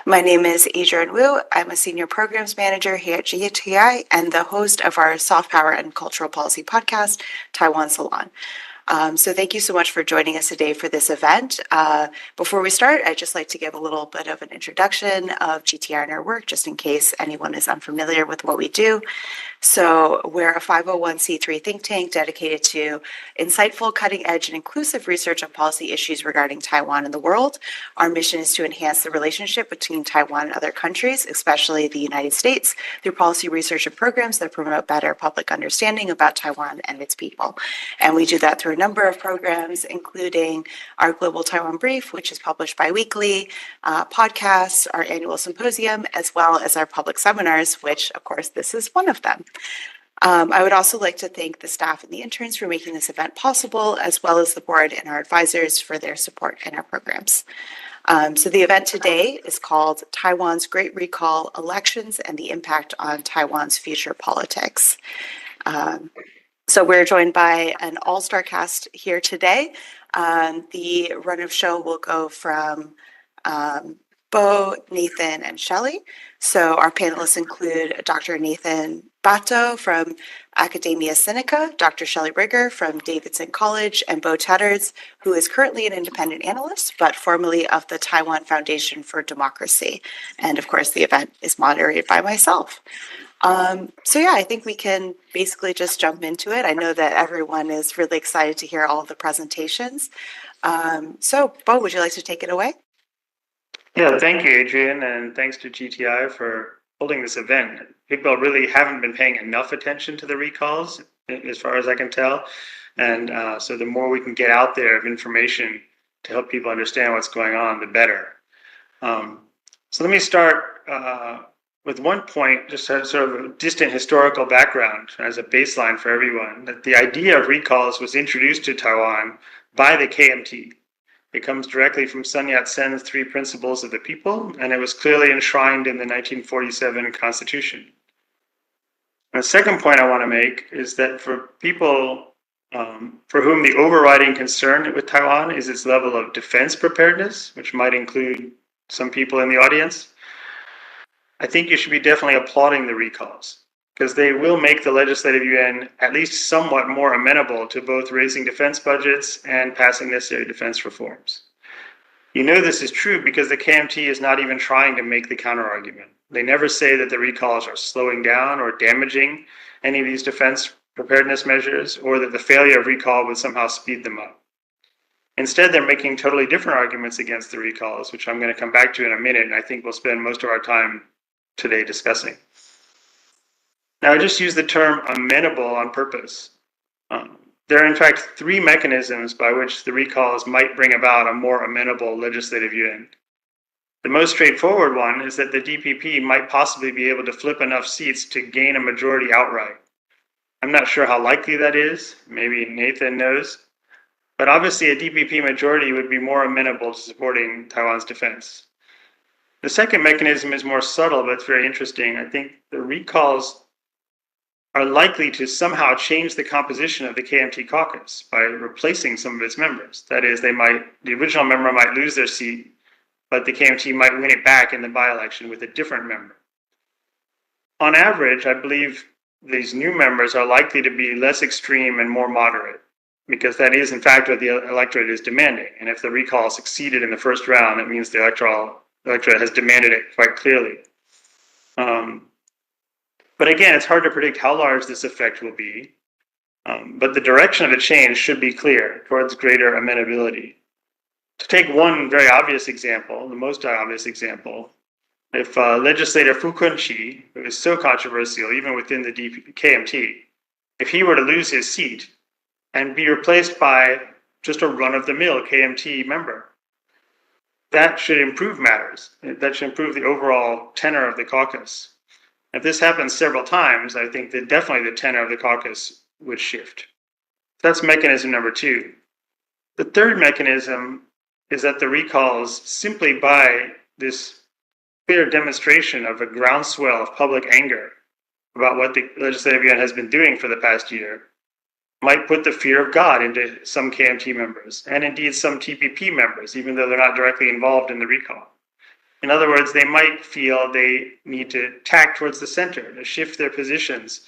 My name is Adrienne Wu. I'm a Senior Programs Manager here at GTI and the host of our Soft Power and Cultural Policy podcast, Taiwan Salon. So thank you so much for joining us today for this event. Before we start, I'd just like to give a little bit of an introduction of GTI and our work, just in case anyone is unfamiliar with what we do. So we're a 501c3 think tank dedicated to insightful, cutting-edge, and inclusive research on policy issues regarding Taiwan and the world. Our mission is to enhance the relationship between Taiwan and other countries, especially the United States, through policy research and programs that promote better public understanding about Taiwan and its people. And we do that through a number of programs, including our Global Taiwan Brief, which is published bi-weekly, podcasts, our annual symposium, as well as our public seminars, which, of course, this is one of them. I would also like to thank the staff and the interns for making this event possible, as well as the board and our advisors for their support in our programs. So the event today is called Taiwan's Great Recall, Elections and the Impact on Taiwan's Future Politics. So we're joined by an all-star cast here today. The run of show will go from Bo, Nathan, and Shelley. So our panelists include Dr. Nathan Batto from Academia Sinica, Dr. Shelley Rigger from Davidson College, and Bo Tedards, who is currently an independent analyst, but formerly of the Taiwan Foundation for Democracy. And of course, the event is moderated by myself. So yeah, I think we can basically just jump into it. I know that everyone is really excited to hear all of the presentations. So Bo, would you like to take it away? Yeah, thank you, Adrienne, and thanks to GTI for holding this event. People really haven't been paying enough attention to the recalls, as far as I can tell. And so the more we can get out there of information to help people understand what's going on, the better. So let me start with one point, just as sort of a distant historical background as a baseline for everyone, that the idea of recalls was introduced to Taiwan by the KMT. It comes directly from Sun Yat-sen's Three Principles of the People, and it was clearly enshrined in the 1947 Constitution. And the second point I want to make is that for people for whom the overriding concern with Taiwan is its level of defense preparedness, which might include some people in the audience, I think you should be definitely applauding the recalls, because they will make the Legislative Yuan at least somewhat more amenable to both raising defense budgets and passing necessary defense reforms. You know this is true because the KMT is not even trying to make the counterargument. They never say that the recalls are slowing down or damaging any of these defense preparedness measures, or that the failure of recall would somehow speed them up. Instead, they're making totally different arguments against the recalls, which I'm going to come back to in a minute, and I think we'll spend most of our time today discussing. Now, I just use the term amenable on purpose. There are, in fact, three mechanisms by which the recalls might bring about a more amenable legislative yuan. The most straightforward one is that the DPP might possibly be able to flip enough seats to gain a majority outright. I'm not sure how likely that is. Maybe Nathan knows. But obviously, a DPP majority would be more amenable to supporting Taiwan's defense. The second mechanism is more subtle, but it's very interesting. I think the recalls are likely to somehow change the composition of the KMT caucus by replacing some of its members. That is, the original member might lose their seat, but the KMT might win it back in the by-election with a different member. On average, I believe these new members are likely to be less extreme and more moderate, because that is, in fact, what the electorate is demanding. And if the recall succeeded in the first round, that means the electorate has demanded it quite clearly. But again, it's hard to predict how large this effect will be, but the direction of the change should be clear towards greater amenability. To take one very obvious example, the most obvious example, if legislator Fu Kunqi, who is so controversial even within the KMT, if he were to lose his seat and be replaced by just a run-of-the-mill KMT member, that should improve matters. That should improve the overall tenor of the caucus. If this happens several times, I think that definitely the tenor of the caucus would shift. That's mechanism number two. The third mechanism is that the recalls, simply by this clear demonstration of a groundswell of public anger about what the legislative yuan has been doing for the past year, might put the fear of God into some KMT members, and indeed some TPP members, even though they're not directly involved in the recall. In other words, they might feel they need to tack towards the center, to shift their positions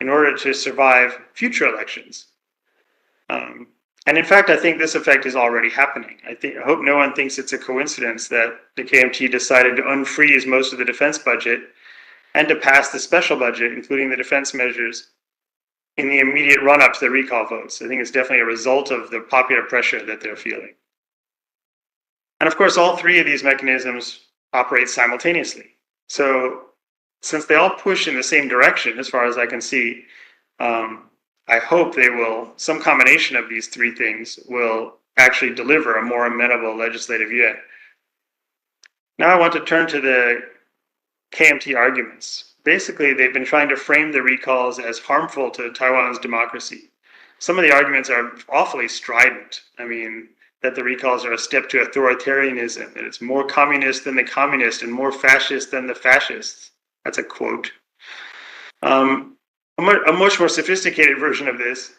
in order to survive future elections. And in fact, I think this effect is already happening. I hope no one thinks it's a coincidence that the KMT decided to unfreeze most of the defense budget and to pass the special budget, including the defense measures, in the immediate run-up to the recall votes. I think it's definitely a result of the popular pressure that they're feeling. And of course, all three of these mechanisms operate simultaneously. So since they all push in the same direction, as far as I can see, I hope some combination of these three things will actually deliver a more amenable legislative year. Now I want to turn to the KMT arguments. Basically, they've been trying to frame the recalls as harmful to Taiwan's democracy. Some of the arguments are awfully strident. I mean, that the recalls are a step to authoritarianism, that it's more communist than the communists and more fascist than the fascists. That's a quote. A much more sophisticated version of this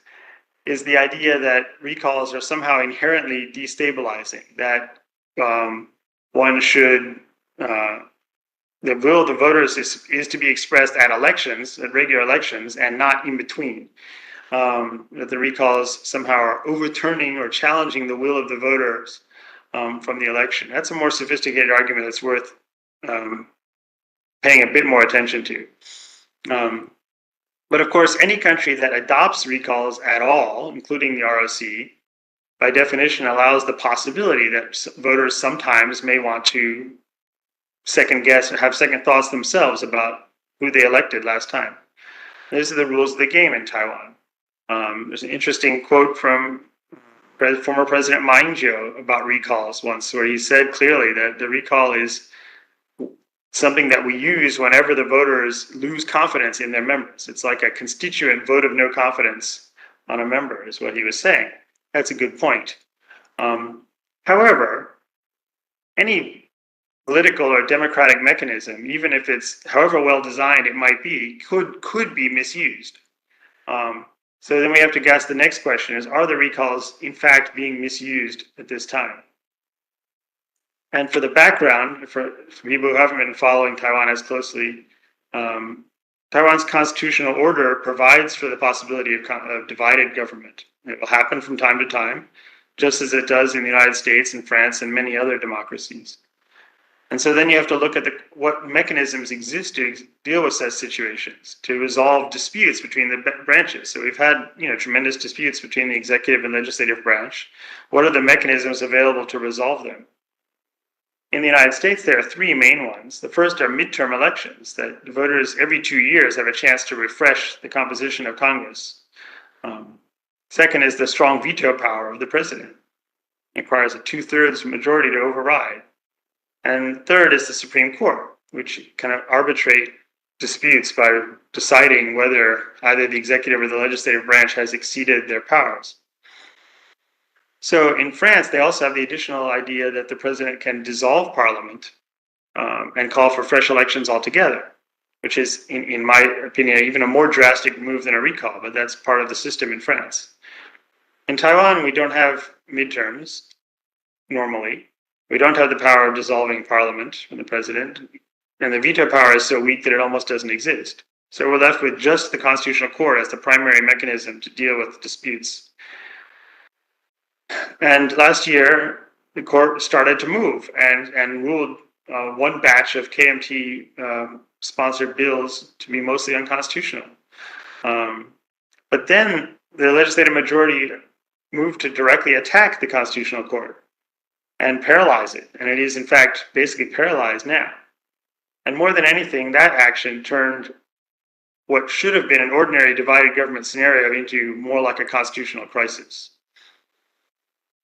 is the idea that recalls are somehow inherently destabilizing, that one should, the will of the voters is to be expressed at elections, at regular elections, and not in between. That the recalls somehow are overturning or challenging the will of the voters from the election. That's a more sophisticated argument that's worth paying a bit more attention to. But of course, any country that adopts recalls at all, including the ROC, by definition allows the possibility that voters sometimes may want to second guess or have second thoughts themselves about who they elected last time. These are the rules of the game in Taiwan. There's an interesting quote from former President Ma Ying-jeou about recalls once, where he said clearly that the recall is something that we use whenever the voters lose confidence in their members. It's like a constituent vote of no confidence on a member, is what he was saying. That's a good point. However, any political or democratic mechanism, even if it's however well designed it might be, could be misused. So then we have to ask the next question is, are the recalls in fact being misused at this time? And for the background, for people who haven't been following Taiwan as closely, Taiwan's constitutional order provides for the possibility of divided government. It will happen from time to time, just as it does in the United States and France and many other democracies. And so then you have to look at what mechanisms exist to deal with such situations, to resolve disputes between the branches. So we've had tremendous disputes between the executive and legislative branch. What are the mechanisms available to resolve them? In the United States, there are three main ones. The first are midterm elections, that the voters every 2 years have a chance to refresh the composition of Congress. Second is the strong veto power of the president. It requires a 2/3 majority to override. And third is the Supreme Court, which can arbitrate disputes by deciding whether either the executive or the legislative branch has exceeded their powers. So in France, they also have the additional idea that the president can dissolve parliament and call for fresh elections altogether, which is, in my opinion, even a more drastic move than a recall, but that's part of the system in France. In Taiwan, we don't have midterms normally. We don't have the power of dissolving parliament from the president, and the veto power is so weak that it almost doesn't exist. So we're left with just the Constitutional Court as the primary mechanism to deal with disputes. And last year, the court started to move and ruled one batch of KMT-sponsored bills to be mostly unconstitutional. But then the legislative majority moved to directly attack the Constitutional Court and paralyze it. And it is, in fact, basically paralyzed now. And more than anything, that action turned what should have been an ordinary divided government scenario into more like a constitutional crisis.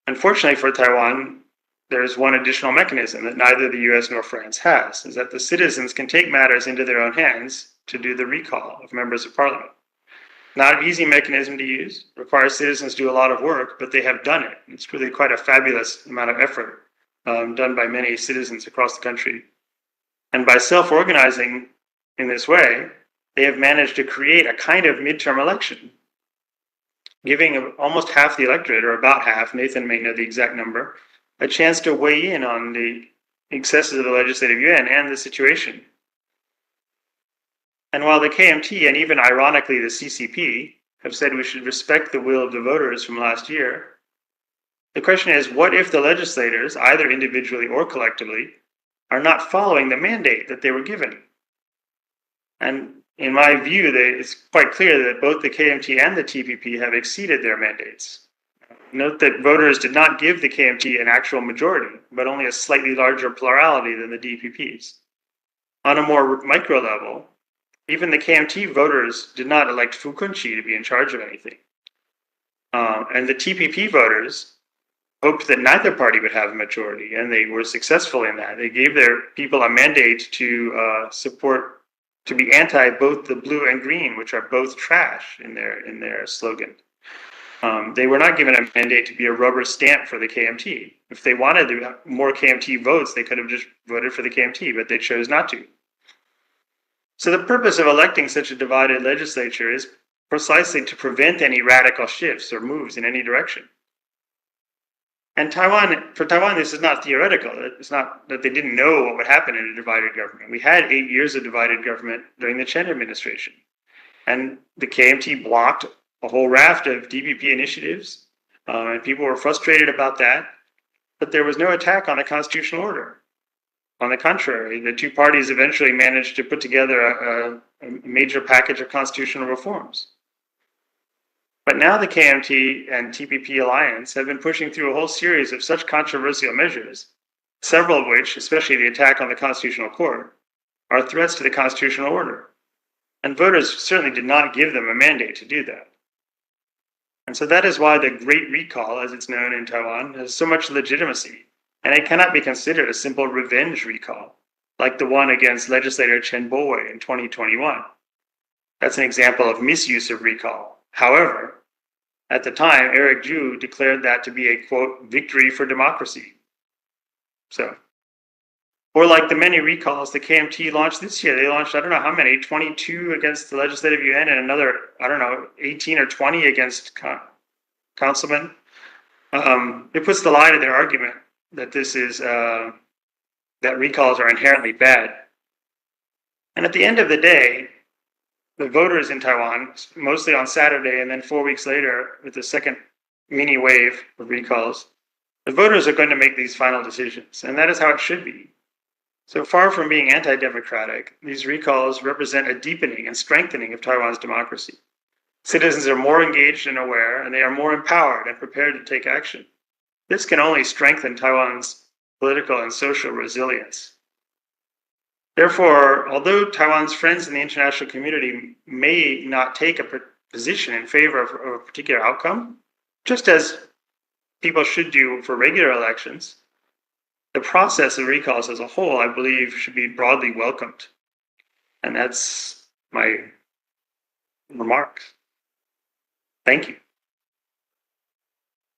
Unfortunately for Taiwan, there's one additional mechanism that neither the US nor France has, is that the citizens can take matters into their own hands to do the recall of members of parliament. Not an easy mechanism to use, requires citizens to do a lot of work, but they have done it. It's really quite a fabulous amount of effort done by many citizens across the country. And by self-organizing in this way, they have managed to create a kind of midterm election, giving almost half the electorate, or about half, Nathan may know the exact number, a chance to weigh in on the excesses of the legislative yuan and the situation. And while the KMT and even ironically the CCP have said we should respect the will of the voters from last year, the question is, what if the legislators, either individually or collectively, are not following the mandate that they were given? And in my view, it's quite clear that both the KMT and the TPP have exceeded their mandates. Note that voters did not give the KMT an actual majority, but only a slightly larger plurality than the DPPs. On a more micro level, even the KMT voters did not elect Fu Kunchi to be in charge of anything. And the TPP voters hoped that neither party would have a majority, and they were successful in that. They gave their people a mandate to to be anti both the blue and green, which are both trash in their slogan. They were not given a mandate to be a rubber stamp for the KMT. If they wanted to have more KMT votes, they could have just voted for the KMT, but they chose not to. So the purpose of electing such a divided legislature is precisely to prevent any radical shifts or moves in any direction. And for Taiwan, this is not theoretical. It's not that they didn't know what would happen in a divided government. We had 8 years of divided government during the Chen administration. And the KMT blocked a whole raft of DPP initiatives, and people were frustrated about that. But there was no attack on the constitutional order. On the contrary, the two parties eventually managed to put together a major package of constitutional reforms. But now the KMT and TPP alliance have been pushing through a whole series of such controversial measures, several of which, especially the attack on the Constitutional Court, are threats to the constitutional order. And voters certainly did not give them a mandate to do that. And so that is why the Great Recall, as it's known in Taiwan, has so much legitimacy. And it cannot be considered a simple revenge recall, like the one against legislator Chen Bo-wei in 2021. That's an example of misuse of recall. However, at the time, Eric Zhu declared that to be a, quote, victory for democracy. Or like the many recalls the KMT launched this year. They launched, I don't know how many, 22 against the legislative yuan and another, 18 or 20 against councilmen. It puts the lie to their argument that this is, that recalls are inherently bad. And at the end of the day, the voters in Taiwan, mostly on Saturday and then 4 weeks later with the second mini wave of recalls, the voters are going to make these final decisions, and that is how it should be. So far from being anti-democratic, these recalls represent a deepening and strengthening of Taiwan's democracy. Citizens are more engaged and aware, and they are more empowered and prepared to take action. This can only strengthen Taiwan's political and social resilience. Therefore, although Taiwan's friends in the international community may not take a position in favor of a particular outcome, just as people should do for regular elections, the process of recalls as a whole, I believe, should be broadly welcomed. And that's my remarks. Thank you.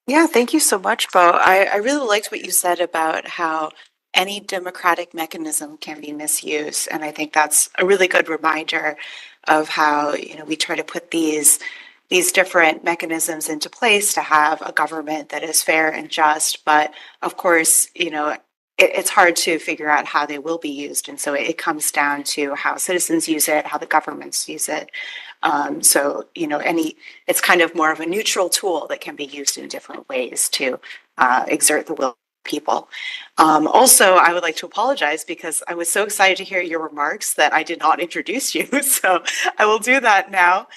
Yeah, thank you so much, Bo. I really liked what you said about how any democratic mechanism can be misused. And I think that's a really good reminder of how, we try to put these different mechanisms into place to have a government that is fair and just. But of course, it's hard to figure out how they will be used. And so it comes down to how citizens use it, how the governments use it. It's kind of more of a neutral tool that can be used in different ways to exert the will of people. Also, I would like to apologize because I was so excited to hear your remarks that I did not introduce you. So I will do that now.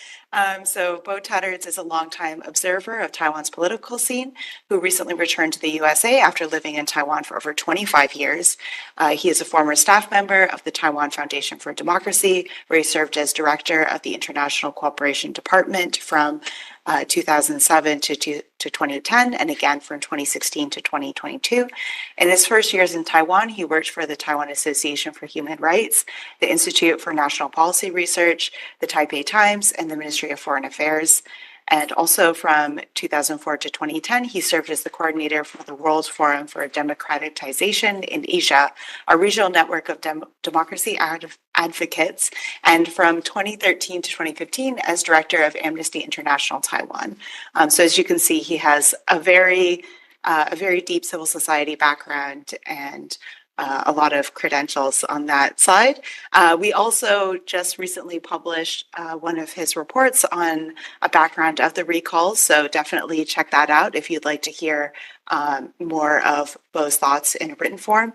So Bo Tedards is a longtime observer of Taiwan's political scene who recently returned to the USA after living in Taiwan for over 25 years. He is a former staff member of the Taiwan Foundation for Democracy, where he served as director of the International Cooperation Department from 2007 to 2010, and again from 2016 to 2022. In his first years in Taiwan, he worked for the Taiwan Association for Human Rights, the Institute for National Policy Research, the Taipei Times, and the Ministry of Foreign Affairs. And also from 2004 to 2010, he served as the coordinator for the World Forum for Democratization in Asia, a regional network of democracy advocates, and from 2013 to 2015 as director of Amnesty International Taiwan. So as you can see, he has a very deep civil society background and a lot of credentials on that side. We also just recently published one of his reports on a background of the recalls, so definitely check that out if you'd like to hear more of Bo's thoughts in written form.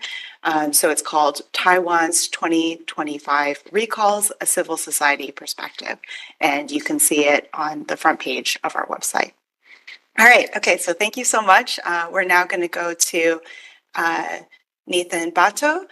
So it's called Taiwan's 2025 Recalls, a Civil Society Perspective, and you can see it on the front page of our website. All right, okay, so thank you so much. We're now going to go to Nathan Batto.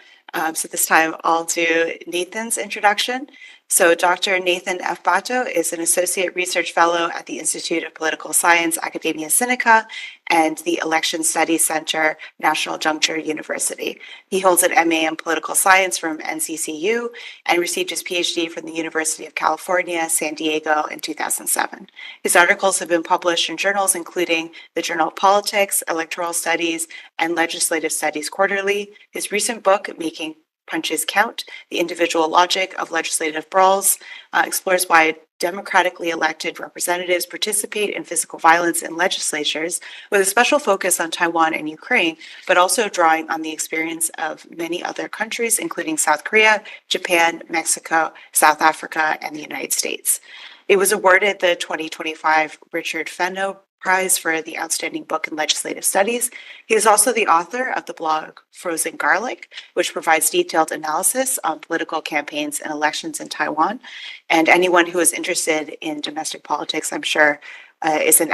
So this time I'll do Nathan's introduction. So Dr. Nathan F. Batto is an Associate Research Fellow at the Institute of Political Science, Academia Sinica, and the Election Studies Center, National Juncture University. He holds an MA in Political Science from NCCU and received his PhD from the University of California, San Diego in 2007. His articles have been published in journals including the Journal of Politics, Electoral Studies, and Legislative Studies Quarterly. His recent book, Making Punches Count, The Individual Logic of Legislative Brawls, explores why democratically elected representatives participate in physical violence in legislatures, with a special focus on Taiwan and Ukraine, but also drawing on the experience of many other countries, including South Korea, Japan, Mexico, South Africa, and the United States. It was awarded the 2025 Richard Fenno Prize for the Outstanding Book in Legislative Studies. He is also the author of the blog Frozen Garlic, which provides detailed analysis on political campaigns and elections in Taiwan. And anyone who is interested in domestic politics, I'm sure, is an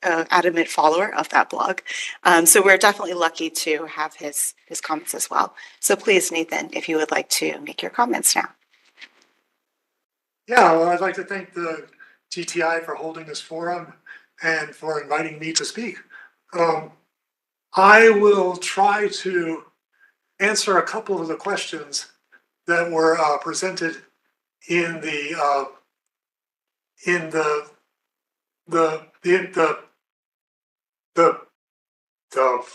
adamant follower of that blog. So we're definitely lucky to have his comments as well. So please, Nathan, if you would like to make your comments now. Yeah, well, I'd like to thank the GTI for holding this forum and for inviting me to speak. I will try to answer a couple of the questions that were presented in the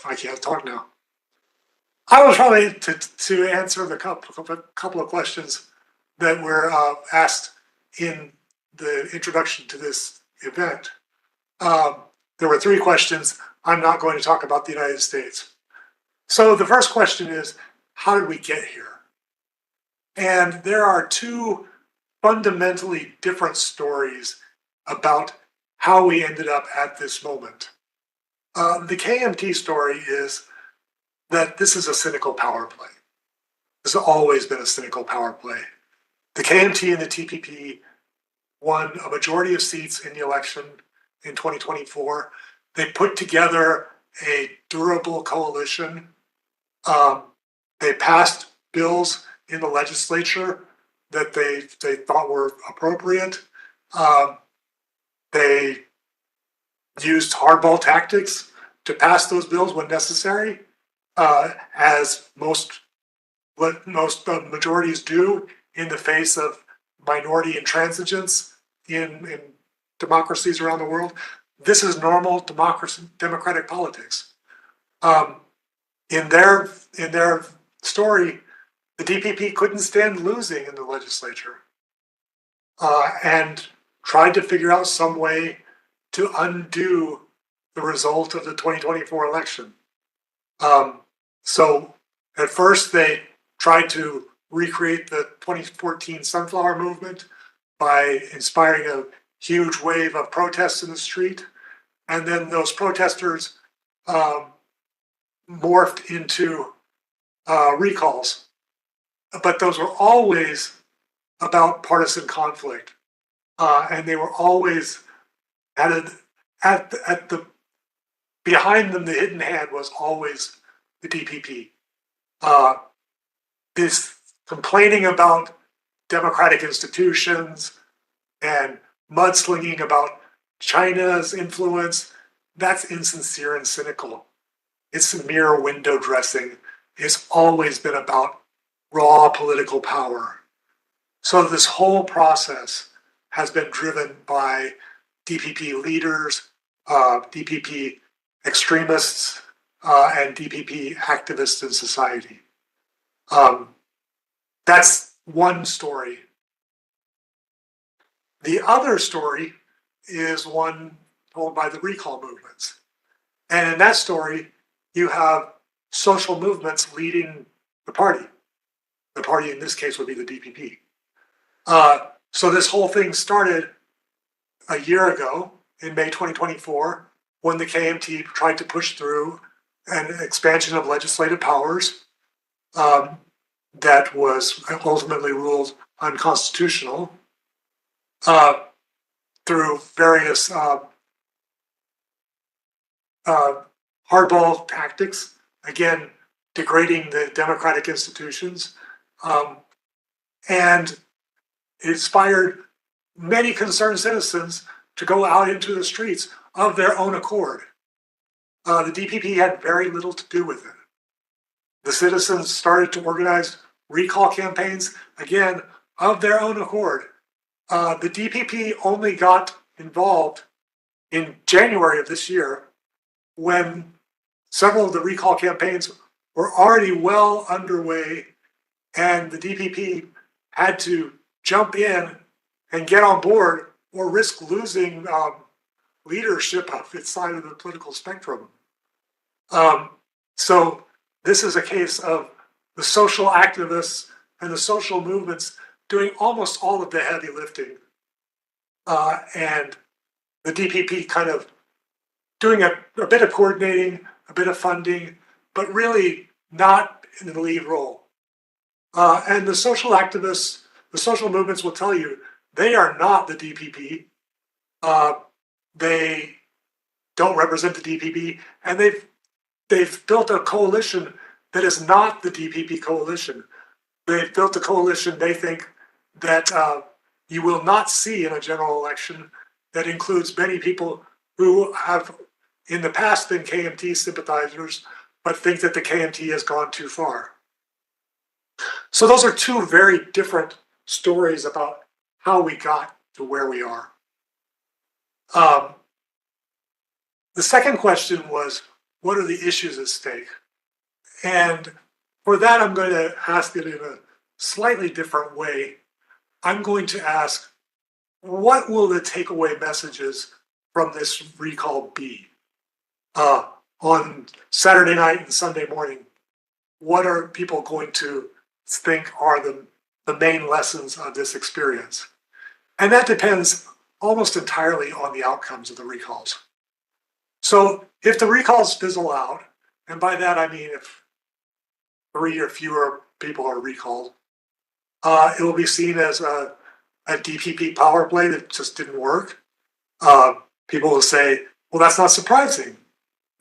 I can't talk now. I will try to answer the couple of questions that were asked in the introduction to this event. There were three questions. I'm not going to talk about the United States. So the first question is, how did we get here? And there are two fundamentally different stories about how we ended up at this moment. The KMT story is that this is a cynical power play. This has always been a cynical power play. The KMT and the TPP won a majority of seats in the election in 2024. They put together a durable coalition. They passed bills in the legislature that they thought were appropriate. They used hardball tactics to pass those bills when necessary, as most majorities do in the face of minority intransigence in democracies around the world. This is normal democratic politics. In their story, the DPP couldn't stand losing in the legislature and tried to figure out some way to undo the result of the 2024 election. So at first they tried to recreate the 2014 Sunflower Movement by inspiring a huge wave of protests in the street. And then those protesters morphed into recalls. But those were always about partisan conflict. And they were always behind them, the hidden hand was always the DPP. This complaining about democratic institutions and mudslinging about China's influence, that's insincere and cynical. It's mere window dressing. It's always been about raw political power. So this whole process has been driven by DPP leaders, DPP extremists, and DPP activists in society. That's one story. The other story is one told by the recall movements. And in that story, you have social movements leading the party. The party in this case would be the DPP. So this whole thing started a year ago in May 2024 when the KMT tried to push through an expansion of legislative powers that was ultimately ruled unconstitutional through various hardball tactics, again, degrading the democratic institutions. And it inspired many concerned citizens to go out into the streets of their own accord. The DPP had very little to do with it. The citizens started to organize recall campaigns, again, of their own accord. The DPP only got involved in January of this year when several of the recall campaigns were already well underway, and the DPP had to jump in and get on board or risk losing leadership of its side of the political spectrum. So this is a case of the social activists and the social movements doing almost all of the heavy lifting, and the DPP kind of doing a bit of coordinating, a bit of funding, but really not in the lead role. And the social activists, the social movements will tell you they are not the DPP. They don't represent the DPP, and they've built a coalition that is not the DPP coalition. They've built a coalition they think that you will not see in a general election that includes many people who have in the past been KMT sympathizers, but think that the KMT has gone too far. So those are two very different stories about how we got to where we are. The second question was, what are the issues at stake? And for that, I'm going to ask it in a slightly different way. I'm going to ask, what will the takeaway messages from this recall be? On Saturday night and Sunday morning, what are people going to think are the main lessons of this experience? And that depends almost entirely on the outcomes of the recalls. So if the recalls fizzle out, and by that I mean if 3 or fewer people are recalled, it will be seen as a DPP power play that just didn't work. People will say, well, that's not surprising.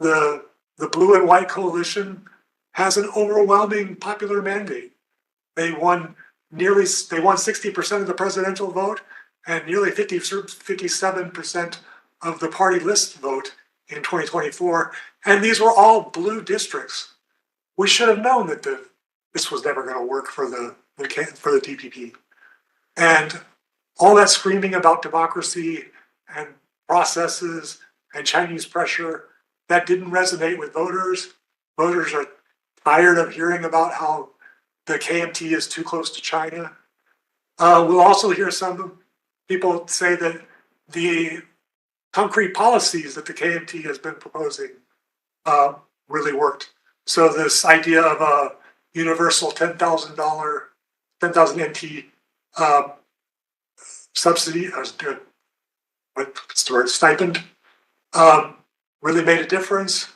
The blue and white coalition has an overwhelming popular mandate. They won 60% of the presidential vote and nearly 57% of the party list vote in 2024. And these were all blue districts. We should have known that this was never going to work for the DPP. And all that screaming about democracy and processes and Chinese pressure, that didn't resonate with voters. Voters are tired of hearing about how the KMT is too close to China. We'll also hear some people say that the concrete policies that the KMT has been proposing really worked. So this idea of a universal $10,000 NT subsidy, what's the word, stipend, really made a difference.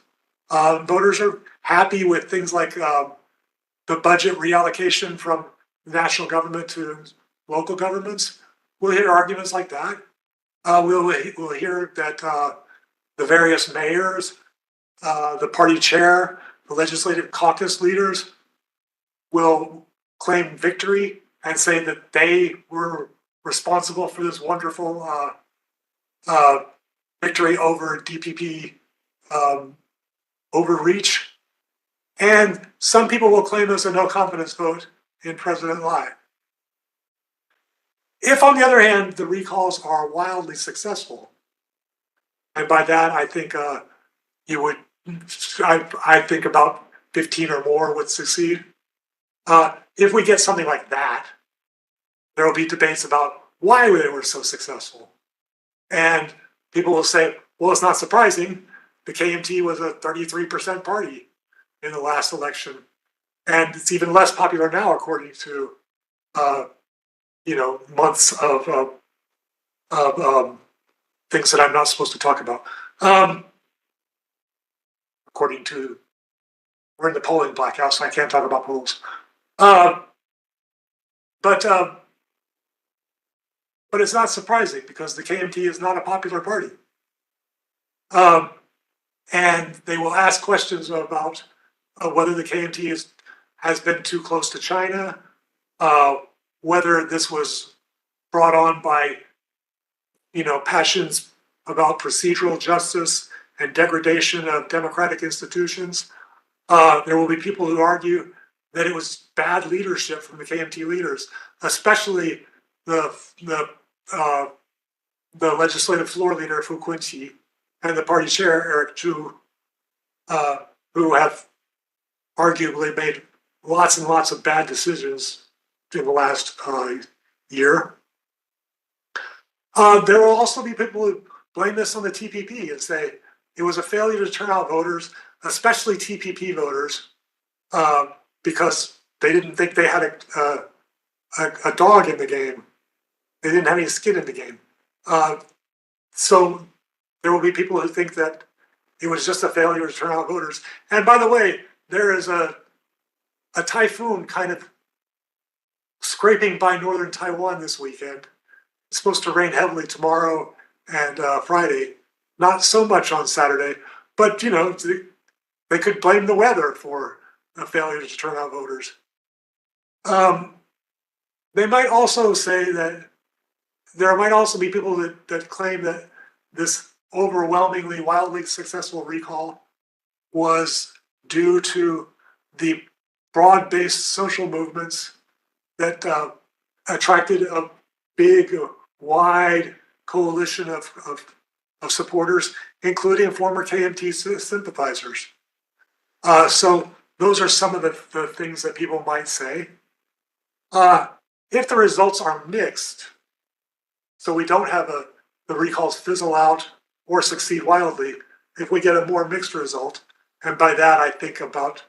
Voters are happy with things like the budget reallocation from national government to local governments. We'll hear arguments like that. We'll hear that the various mayors, the party chair, the legislative caucus leaders will claim victory and say that they were responsible for this wonderful victory over DPP overreach. And some people will claim this a no confidence vote in President Lai. If, on the other hand, the recalls are wildly successful, and by that I think I think about 15 or more would succeed. If we get something like that, there will be debates about why they were so successful. And people will say, well, it's not surprising. The KMT was a 33% party. in the last election, and it's even less popular now, according to months of things that I'm not supposed to talk about. According to, we're in the polling blackout, so I can't talk about polls. But it's not surprising because the KMT is not a popular party. And they will ask questions about whether the KMT has been too close to China, whether this was brought on by, passions about procedural justice and degradation of democratic institutions. There will be people who argue that it was bad leadership from the KMT leaders, especially the legislative floor leader, Fu Quinqi, and the party chair, Eric Zhu, who have arguably made lots and lots of bad decisions in the last year. There will also be people who blame this on the TPP and say it was a failure to turn out voters, especially TPP voters, because they didn't think they had a dog in the game. They didn't have any skin in the game. So there will be people who think that it was just a failure to turn out voters. And by the way, there is a typhoon kind of scraping by northern Taiwan this weekend. It's supposed to rain heavily tomorrow and Friday. Not so much on Saturday, but they could blame the weather for a failure to turn out voters. They might also say that there might also be people that claim that this overwhelmingly, wildly successful recall was due to the broad-based social movements that attracted a big, wide coalition of supporters, including former KMT sympathizers. So those are some of the things that people might say. If the results are mixed, so we don't have the recalls fizzle out or succeed wildly, if we get a more mixed result, and by that I think about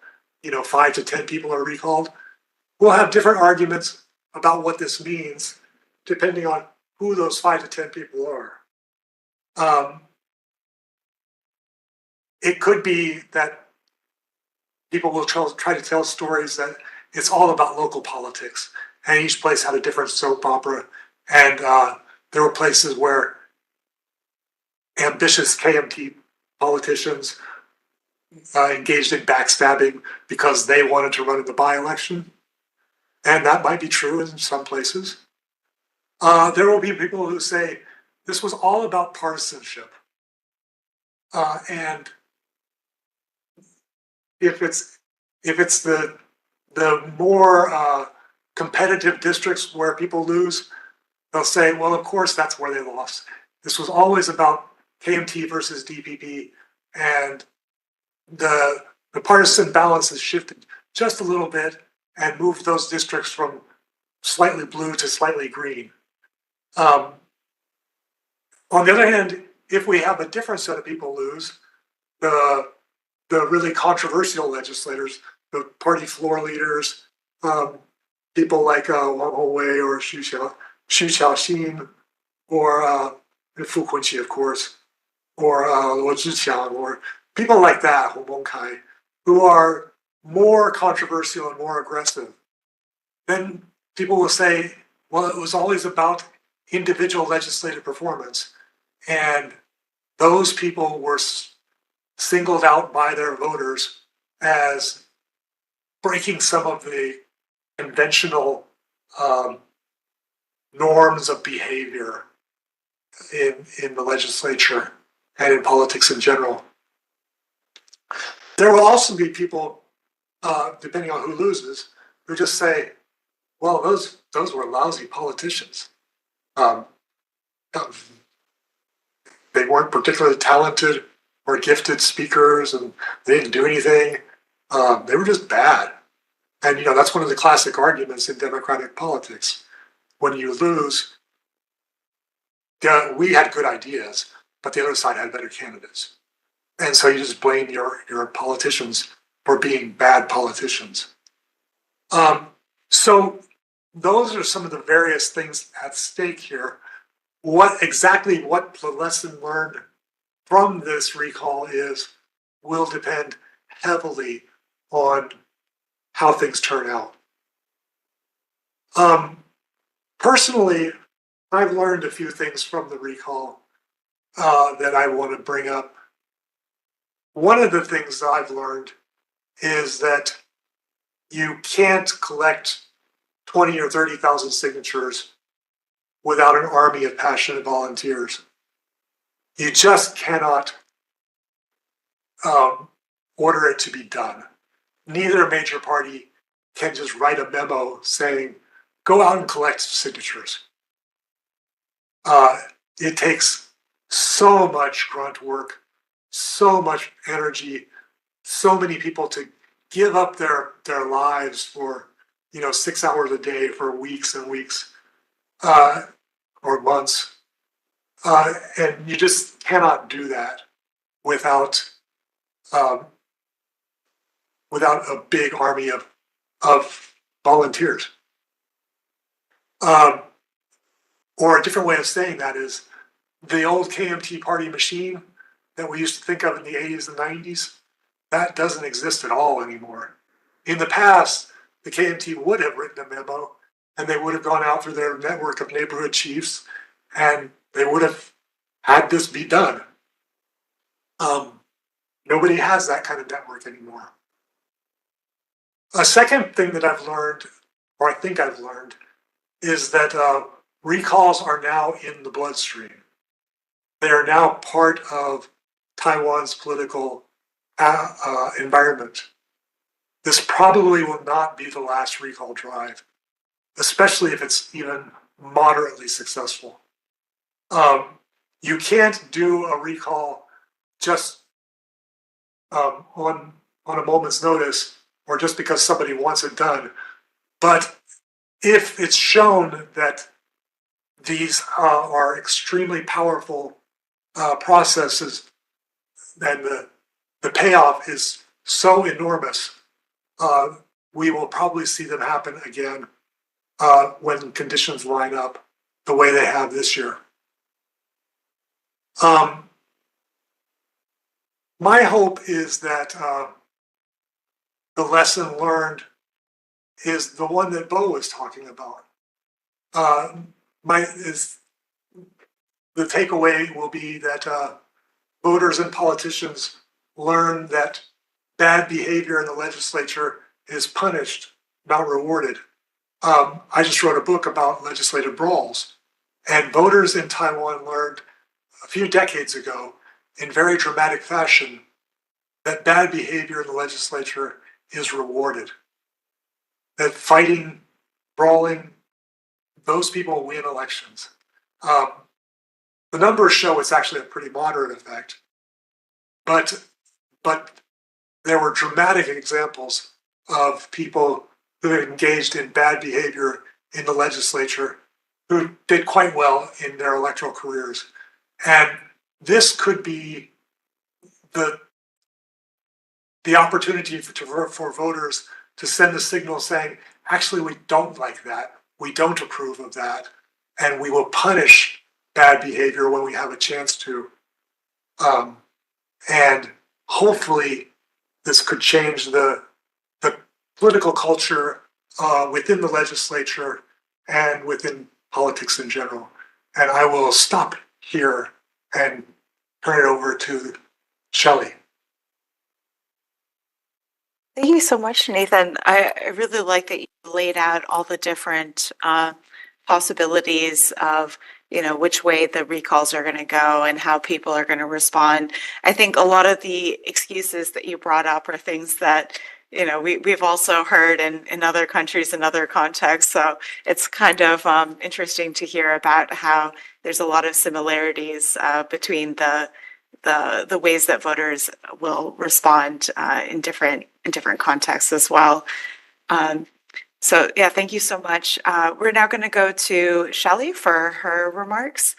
5 to 10 people are recalled, we'll have different arguments about what this means depending on who those 5 to 10 people are. It could be that people will try to tell stories that it's all about local politics, and each place had a different soap opera, and there were places where ambitious KMT politicians engaged in backstabbing because they wanted to run in the by-election, and that might be true in some places. There will be people who say this was all about partisanship, and if it's the more competitive districts where people lose, they'll say, well, of course that's where they lost. This was always about KMT versus DPP, and the partisan balance has shifted just a little bit and moved those districts from slightly blue to slightly green. On the other hand, if we have a different set of people lose, the really controversial legislators, the party floor leaders, people like Wang Hongwei or Xu Xiaoxin, or Fu Quinqi, of course, or Luo Zhiqiang, or people like that, Hu Mengkai, who are more controversial and more aggressive, then people will say, well, it was always about individual legislative performance, and those people were singled out by their voters as breaking some of the conventional norms of behavior in the legislature and in politics in general. There will also be people, depending on who loses, who just say, well, those were lousy politicians. They weren't particularly talented or gifted speakers, and they didn't do anything. They were just bad. And that's one of the classic arguments in democratic politics. When you lose, we had good ideas, but the other side had better candidates. And so you just blame your politicians for being bad politicians. So those are some of the various things at stake here. What the lesson learned from this recall will depend heavily on how things turn out. Personally, I've learned a few things from the recall that I want to bring up. One of the things that I've learned is that you can't collect 20 or 30,000 signatures without an army of passionate volunteers. You just cannot order it to be done. Neither major party can just write a memo saying, go out and collect signatures. It takes so much grunt work, so much energy, so many people to give up their lives for 6 hours a day for weeks and weeks or months. And you just cannot do that without a big army of volunteers. Or a different way of saying that is the old KMT party machine that we used to think of in the 80s and 90s, that doesn't exist at all anymore. In the past, the KMT would have written a memo and they would have gone out through their network of neighborhood chiefs and they would have had this be done. Nobody has that kind of network anymore. A second thing that I've learned, or I think I've learned, is that recalls are now in the bloodstream. They are now part of Taiwan's political environment. This probably will not be the last recall drive, especially if it's even moderately successful. You can't do a recall just on a moment's notice or just because somebody wants it done. But if it's shown that these are extremely powerful processes, then the payoff is so enormous, we will probably see them happen again when conditions line up the way they have this year. My hope is that the lesson learned is the one that Bo was talking about. The takeaway will be that voters and politicians learn that bad behavior in the legislature is punished, not rewarded. I just wrote a book about legislative brawls, and voters in Taiwan learned a few decades ago in very dramatic fashion that bad behavior in the legislature is rewarded. That fighting, brawling, those people win elections. The numbers show it's actually a pretty moderate effect, but there were dramatic examples of people who had engaged in bad behavior in the legislature who did quite well in their electoral careers. And this could be the opportunity for voters to send a signal saying, actually, we don't like that. We don't approve of that. And we will punish bad behavior when we have a chance to. And hopefully this could change the political culture within the legislature and within politics in general. And I will stop here and turn it over to Shelley. Thank you so much, Nathan. I really like that you laid out all the different possibilities of, which way the recalls are going to go and how people are going to respond. I think a lot of the excuses that you brought up are things that, we've also heard in other countries and other contexts. So it's kind of interesting to hear about how there's a lot of similarities between the ways that voters will respond in different contexts as well. So yeah, thank you so much. We're now going to go to Shelley for her remarks.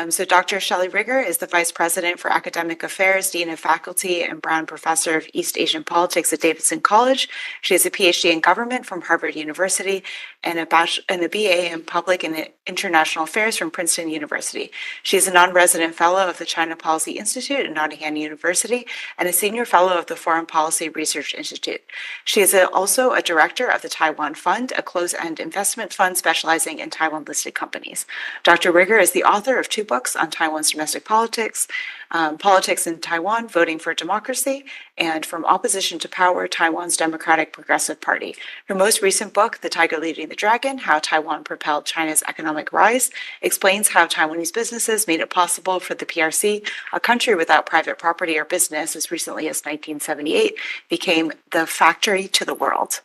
So Dr. Shelley Rigger is the Vice President for Academic Affairs, Dean of Faculty, and Brown Professor of East Asian Politics at Davidson College. She has a PhD in Government from Harvard University and a BA in Public and International Affairs from Princeton University. She is a non-resident fellow of the China Policy Institute at Nottingham University and a senior fellow of the Foreign Policy Research Institute. She is also a director of the Taiwan Fund, a closed-end investment fund specializing in Taiwan-listed companies. Dr. Rigger is the author of 2 books on Taiwan's domestic politics, Politics in Taiwan, Voting for Democracy, and From Opposition to Power, Taiwan's Democratic Progressive Party. Her most recent book, The Tiger Leading the Dragon, How Taiwan Propelled China's Economic Rise, explains how Taiwanese businesses made it possible for the PRC, a country without private property or business as recently as 1978, became the factory to the world.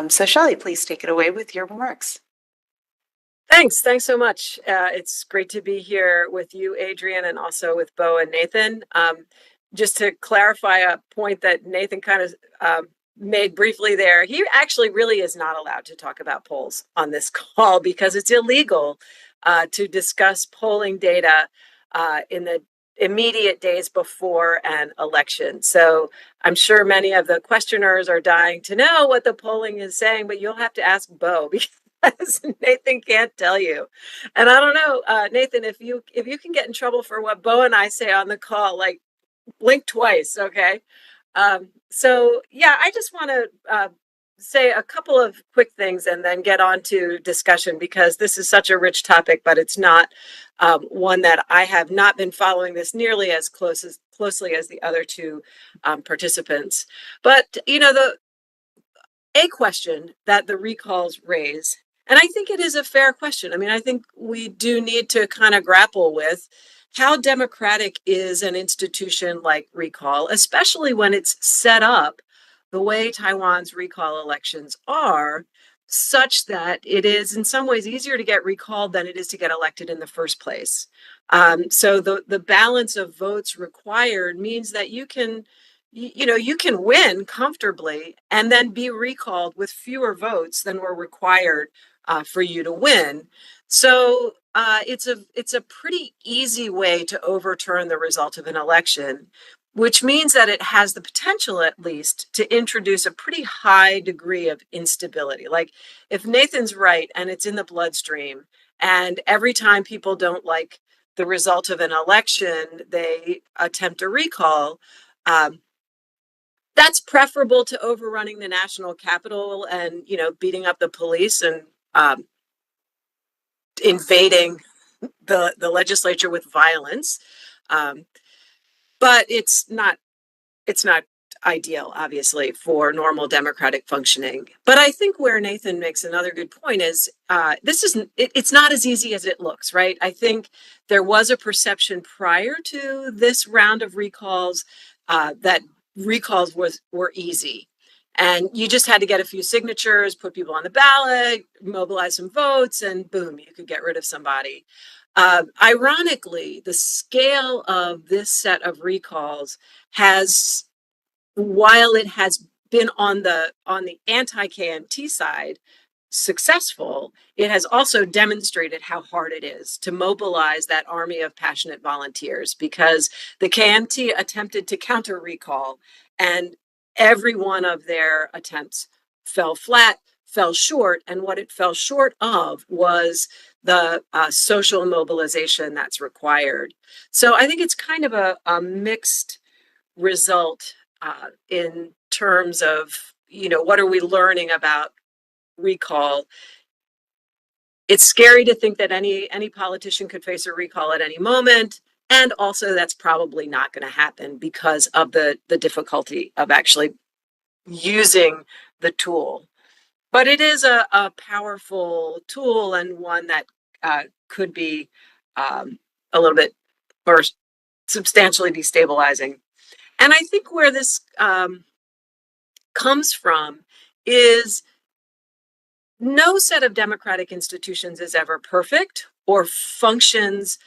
So Shelley, please take it away with your remarks. Thanks so much. It's great to be here with you, Adrienne, and also with Bo and Nathan. Just to clarify a point that Nathan kind of made briefly there, he actually really is not allowed to talk about polls on this call because it's illegal to discuss polling data in the immediate days before an election. So I'm sure many of the questioners are dying to know what the polling is saying, but you'll have to ask Bo because Nathan can't tell you. And I don't know, Nathan, if you can get in trouble for what Bo and I say on the call, like blink twice, okay? So yeah, I just want to say a couple of quick things and then get on to discussion because this is such a rich topic, but it's not one that I have not been following this nearly as closely as the other 2 participants. But you know, a question that the recalls raise, and I think it is a fair question. I mean, I think we do need to kind of grapple with how democratic is an institution like recall, especially when it's set up the way Taiwan's recall elections are, such that it is in some ways easier to get recalled than it is to get elected in the first place. So the balance of votes required means that you can win comfortably and then be recalled with fewer votes than were required for you to win. So it's a pretty easy way to overturn the result of an election, which means that it has the potential, at least, to introduce a pretty high degree of instability. Like if Nathan's right and it's in the bloodstream, and every time people don't like the result of an election, they attempt a recall, that's preferable to overrunning the national capital and, beating up the police and invading the legislature with violence. But it's not ideal, obviously, for normal democratic functioning. But I think where Nathan makes another good point is it's not as easy as it looks, right? I think there was a perception prior to this round of recalls that recalls were easy. And you just had to get a few signatures, put people on the ballot, mobilize some votes, and boom, you could get rid of somebody. Ironically, the scale of this set of recalls has, while it has been on the anti-KMT side successful, it has also demonstrated how hard it is to mobilize that army of passionate volunteers, because the KMT attempted to counter recall and every one of their attempts fell flat, fell short, and what it fell short of was the social mobilization that's required. So I think it's kind of a mixed result in terms of, what are we learning about recall? It's scary to think that any politician could face a recall at any moment. And also that's probably not going to happen because of the difficulty of actually using the tool. But it is a powerful tool and one that could be a little bit or substantially destabilizing. And I think where this comes from is no set of democratic institutions is ever perfect or functions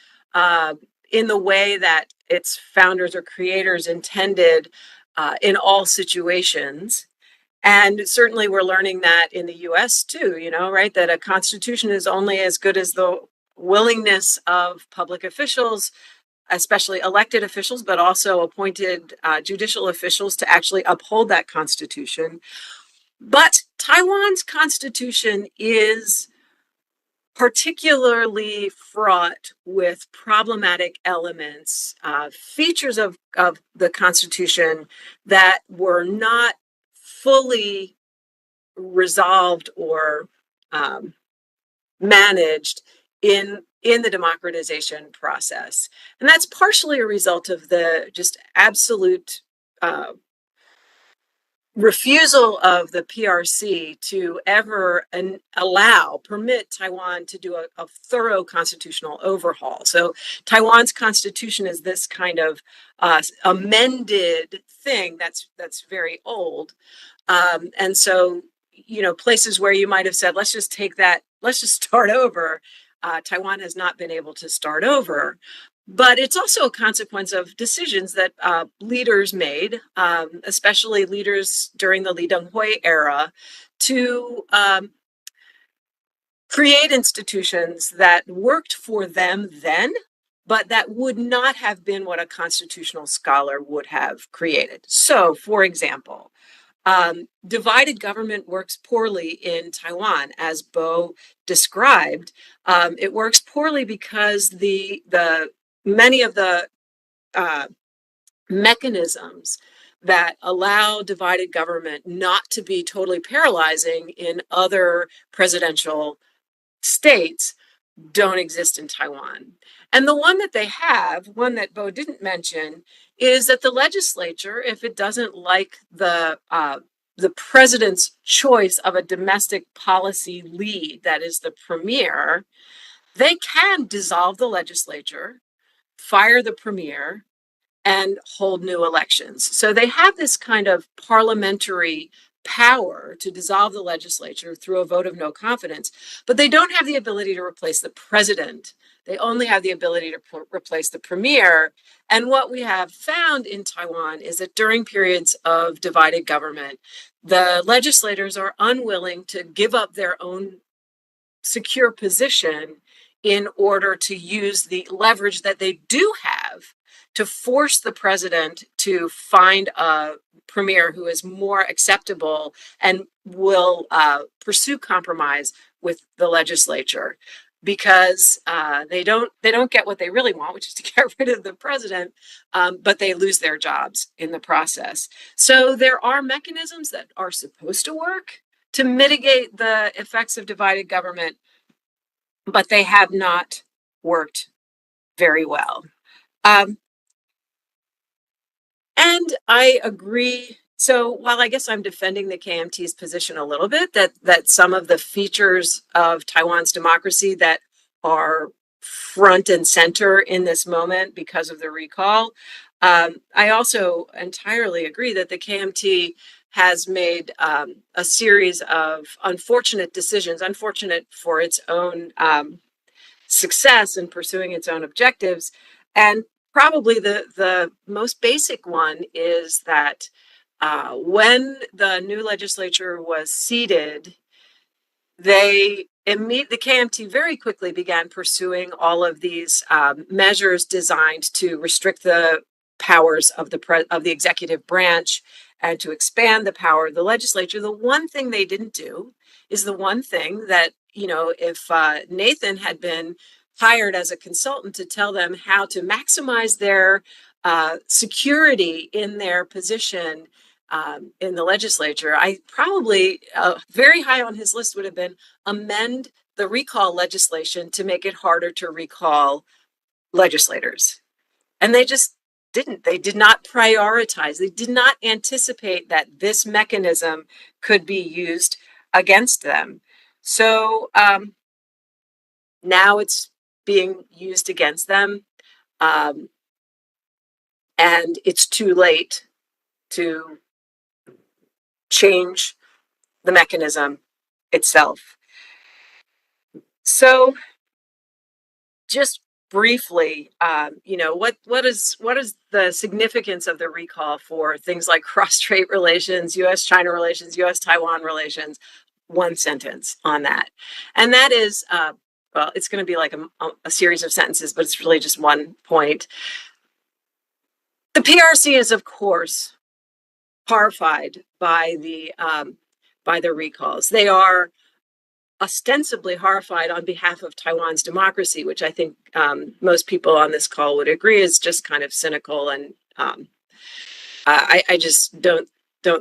in the way that its founders or creators intended in all situations. And certainly we're learning that in the US too, right? That a constitution is only as good as the willingness of public officials, especially elected officials, but also appointed judicial officials, to actually uphold that constitution. But Taiwan's constitution is particularly fraught with problematic elements, features of the Constitution that were not fully resolved or managed in the democratization process. And that's partially a result of the just absolute refusal of the PRC to ever permit Taiwan to do a thorough constitutional overhaul. So Taiwan's constitution is this kind of amended thing that's very old. And so, places where you might have said, let's just start over. Taiwan has not been able to start over. But it's also a consequence of decisions that leaders made, especially leaders during the Lee Teng-hui era, to create institutions that worked for them then, but that would not have been what a constitutional scholar would have created. So, for example, divided government works poorly in Taiwan, as Bo described. It works poorly because many of the mechanisms that allow divided government not to be totally paralyzing in other presidential states don't exist in Taiwan. And the one that they have, one that Bo didn't mention, is that the legislature, if it doesn't like the president's choice of a domestic policy lead, that is the premier, they can dissolve the legislature, fire the premier, and hold new elections. So they have this kind of parliamentary power to dissolve the legislature through a vote of no confidence, but they don't have the ability to replace the president. They only have the ability to replace the premier. And what we have found in Taiwan is that during periods of divided government, the legislators are unwilling to give up their own secure position in order to use the leverage that they do have to force the president to find a premier who is more acceptable and will pursue compromise with the legislature, because they don't get what they really want, which is to get rid of the president, but they lose their jobs in the process. So there are mechanisms that are supposed to work to mitigate the effects of divided government, but they have not worked very well. And I agree. So while I guess I'm defending the KMT's position a little bit, that some of the features of Taiwan's democracy that are front and center in this moment because of the recall, I also entirely agree that the KMT has made a series of unfortunate decisions, unfortunate for its own success in pursuing its own objectives. And probably the most basic one is that when the new legislature was seated, the KMT very quickly began pursuing all of these measures designed to restrict the powers of the executive branch and to expand the power of the legislature. The one thing they didn't do is the one thing that, if Nathan had been hired as a consultant to tell them how to maximize their security in their position in the legislature, I probably very high on his list would have been amend the recall legislation to make it harder to recall legislators. And they just didn't. They did not prioritize. They did not anticipate that this mechanism could be used against them. So now it's being used against them. And it's too late to change the mechanism itself. So just briefly, what is the significance of the recall for things like cross-strait relations, U.S.-China relations, U.S.-Taiwan relations? One sentence on that. And that is well, it's going to be like a series of sentences, but it's really just one point. The PRC is, of course, horrified by the recalls. They are ostensibly horrified on behalf of Taiwan's democracy, which I think most people on this call would agree is just kind of cynical, and I just don't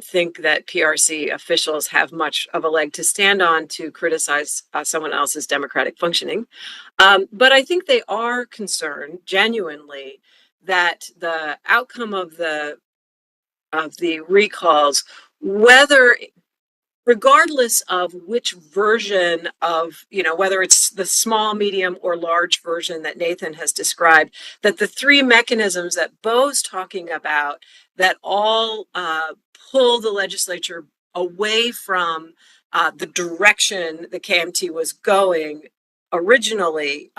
think that PRC officials have much of a leg to stand on to criticize someone else's democratic functioning. But I think they are concerned genuinely that the outcome of the recalls, regardless of which version of, whether it's the small, medium, or large version that Nathan has described, that the three mechanisms that Bo's talking about that all pull the legislature away from the direction the KMT was going originally,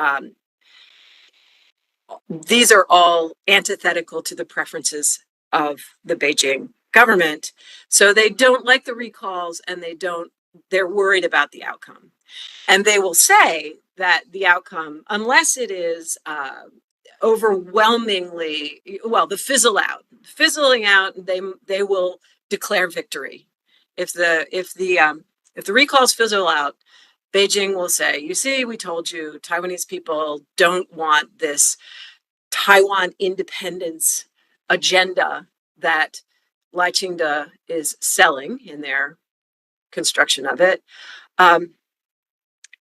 these are all antithetical to the preferences of the Beijing government. So they don't like the recalls, and they're worried about the outcome. And they will say that the outcome, unless it is overwhelmingly, the fizzling out, they will declare victory. If the recalls fizzle out, Beijing will say, you see, we told you, Taiwanese people don't want this Taiwan independence agenda that Lai is selling in their construction of it.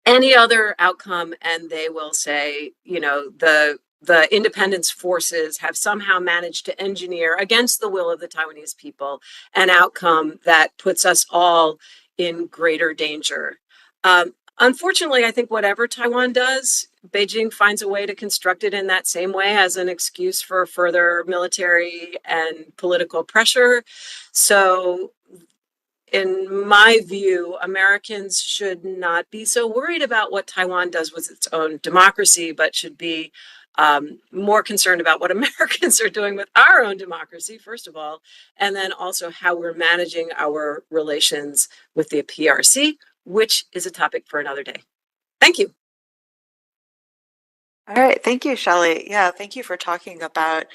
Any other outcome, and they will say, the independence forces have somehow managed to engineer, against the will of the Taiwanese people, an outcome that puts us all in greater danger. Unfortunately, I think whatever Taiwan does, Beijing finds a way to construct it in that same way as an excuse for further military and political pressure. So, in my view, Americans should not be so worried about what Taiwan does with its own democracy, but should be more concerned about what Americans are doing with our own democracy, first of all, and then also how we're managing our relations with the PRC, which is a topic for another day. Thank you. All right. Thank you, Shelley. Yeah, thank you for talking about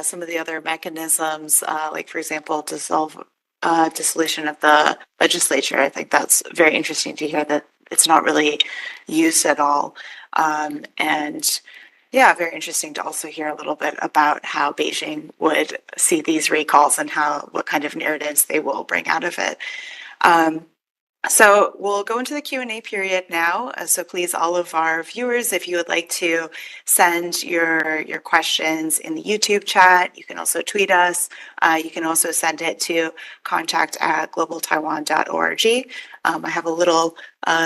some of the other mechanisms, like, for example, dissolution of the legislature. I think that's very interesting to hear that it's not really used at all. And yeah, very interesting to also hear a little bit about how Beijing would see these recalls and what kind of narratives they will bring out of it. So we'll go into the Q&A period now. So please, all of our viewers, if you would like to send your questions in the YouTube chat, you can also tweet us. You can also send it to contact@globaltaiwan.org. I have a little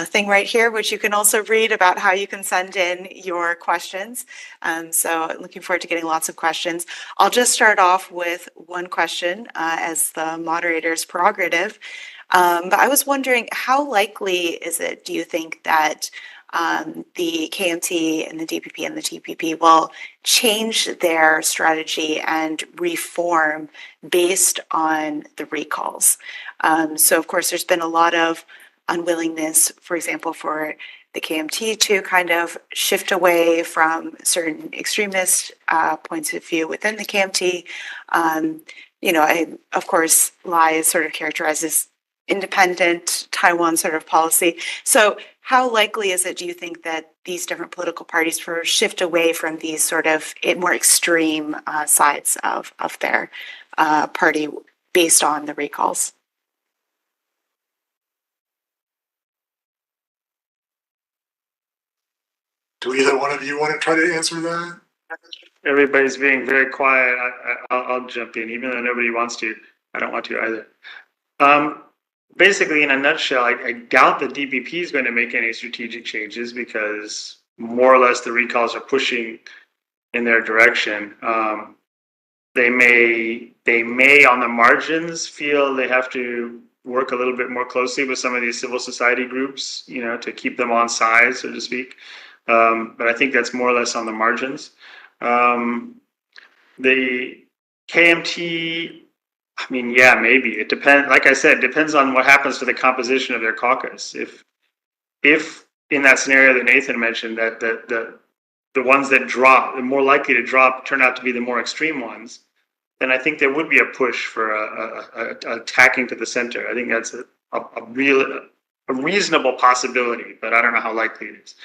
thing right here, which you can also read about how you can send in your questions. So looking forward to getting lots of questions. I'll just start off with one question as the moderator's prerogative. But I was wondering, how likely is it, do you think, that the KMT and the DPP and the TPP will change their strategy and reform based on the recalls? So, of course, there's been a lot of unwillingness, for example, for the KMT to kind of shift away from certain extremist points of view within the KMT. Of course, Lai is sort of characterized as independent Taiwan sort of policy. So how likely is it, do you think, that these different political parties shift away from these sort of more extreme sides of their party based on the recalls? Do either one of you want to try to answer that? Everybody's being very quiet. I'll jump in, even though nobody wants to. I don't want to either. Basically, in a nutshell, I doubt the DPP is going to make any strategic changes, because more or less the recalls are pushing in their direction. They may on the margins feel they have to work a little bit more closely with some of these civil society groups, to keep them on side, so to speak. But I think that's more or less on the margins. The KMT, I mean, yeah, maybe. It depends. Like I said, depends on what happens to the composition of their caucus. If in that scenario that Nathan mentioned, that the ones that drop, the more likely to drop, turn out to be the more extreme ones, then I think there would be a push for attacking to the center. I think that's a reasonable possibility, but I don't know how likely it is.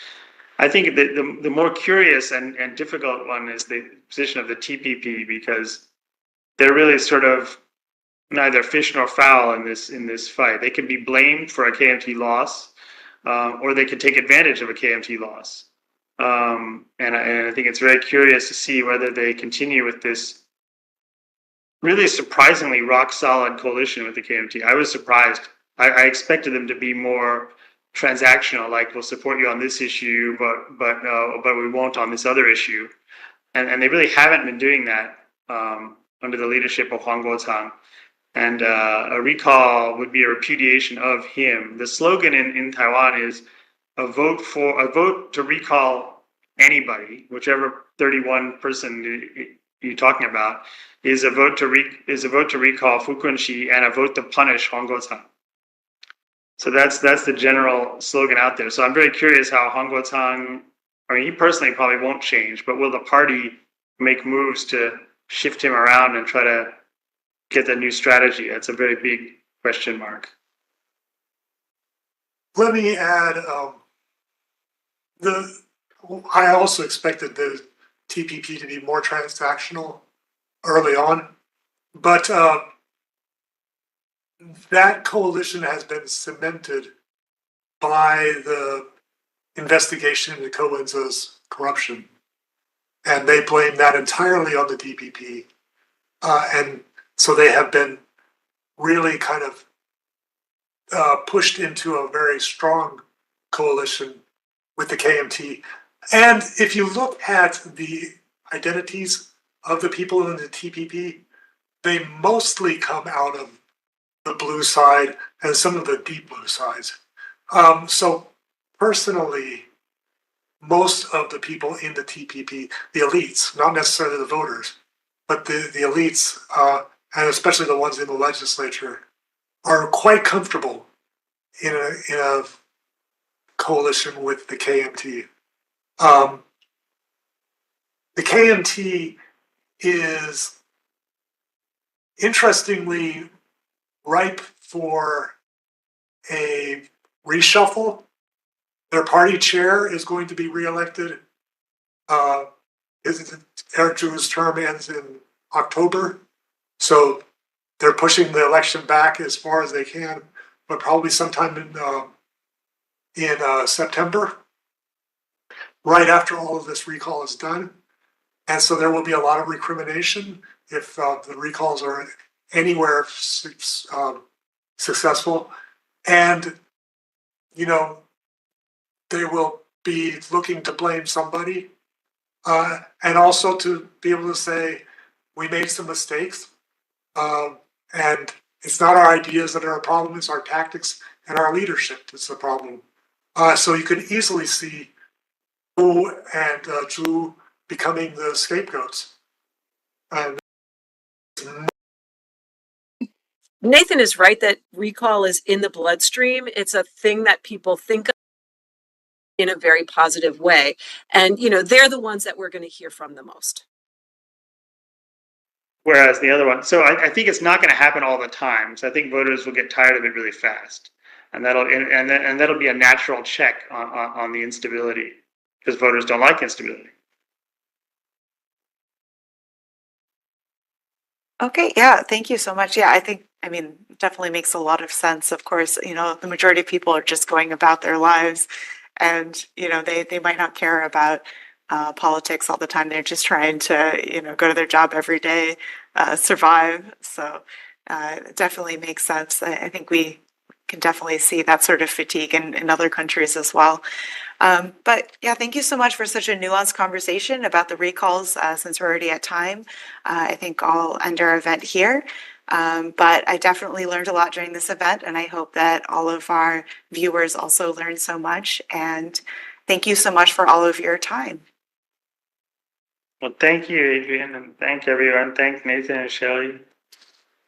I think the more curious and difficult one is the position of the TPP, because they're really sort of neither fish nor fowl in this fight. They can be blamed for a KMT loss, or they can take advantage of a KMT loss. And I think it's very curious to see whether they continue with this really surprisingly rock solid coalition with the KMT. I was surprised. I expected them to be more transactional, like we'll support you on this issue, but we won't on this other issue. And they really haven't been doing that under the leadership of Huang Guotang. And a recall would be a repudiation of him. The slogan in Taiwan is a vote to recall anybody, whichever 31 person you're talking about, is a vote to recall Fu Kunxi and a vote to punish Huang Guotang. So that's the general slogan out there. So I'm very curious how Huang Guotang, I mean, he personally probably won't change, but will the party make moves to shift him around and try to get that new strategy? That's a very big question mark. Let me add, I also expected the TPP to be more transactional early on, but that coalition has been cemented by the investigation into Coenza's corruption, and they blame that entirely on the DPP, and so they have been really kind of pushed into a very strong coalition with the KMT. And if you look at the identities of the people in the TPP, they mostly come out of the blue side and some of the deep blue sides. So personally, most of the people in the TPP, the elites, not necessarily the voters, but the elites, and especially the ones in the legislature, are quite comfortable in a coalition with the KMT. The KMT is interestingly ripe for a reshuffle. Their party chair is going to be reelected. Eric Zhu's term ends in October, so they're pushing the election back as far as they can, but probably sometime in September, right after all of this recall is done. And so there will be a lot of recrimination if the recalls are anywhere successful. And, you know, they will be looking to blame somebody, and also to be able to say, we made some mistakes, and it's not our ideas that are a problem, it's our tactics and our leadership that's the problem. So you could easily see Wu and Zhu becoming the scapegoats. Nathan is right that recall is in the bloodstream. It's a thing that people think of in a very positive way. And, you know, they're the ones that we're going to hear from the most. Whereas the other one, so I think it's not going to happen all the time. So I think voters will get tired of it really fast. And that'll be a natural check on the instability, because voters don't like instability. Okay, yeah, thank you so much. Yeah, I mean, definitely makes a lot of sense. Of course, you know, the majority of people are just going about their lives, and, you know, they might not care about politics all the time. They're just trying to, you know, go to their job every day, survive. So it definitely makes sense. I think we can definitely see that sort of fatigue in other countries as well. But yeah, thank you so much for such a nuanced conversation about the recalls. Since we're already at time, I think I'll end our event here. But I definitely learned a lot during this event, and I hope that all of our viewers also learned so much. And thank you so much for all of your time. Well, thank you, Adrienne, and thank everyone. Thank Nathan and Shelley.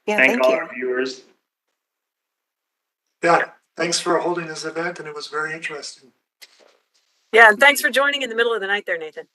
Yeah, thank all you. our viewers. Yeah, thanks for holding this event, and it was very interesting. Yeah, and thanks for joining in the middle of the night there, Nathan.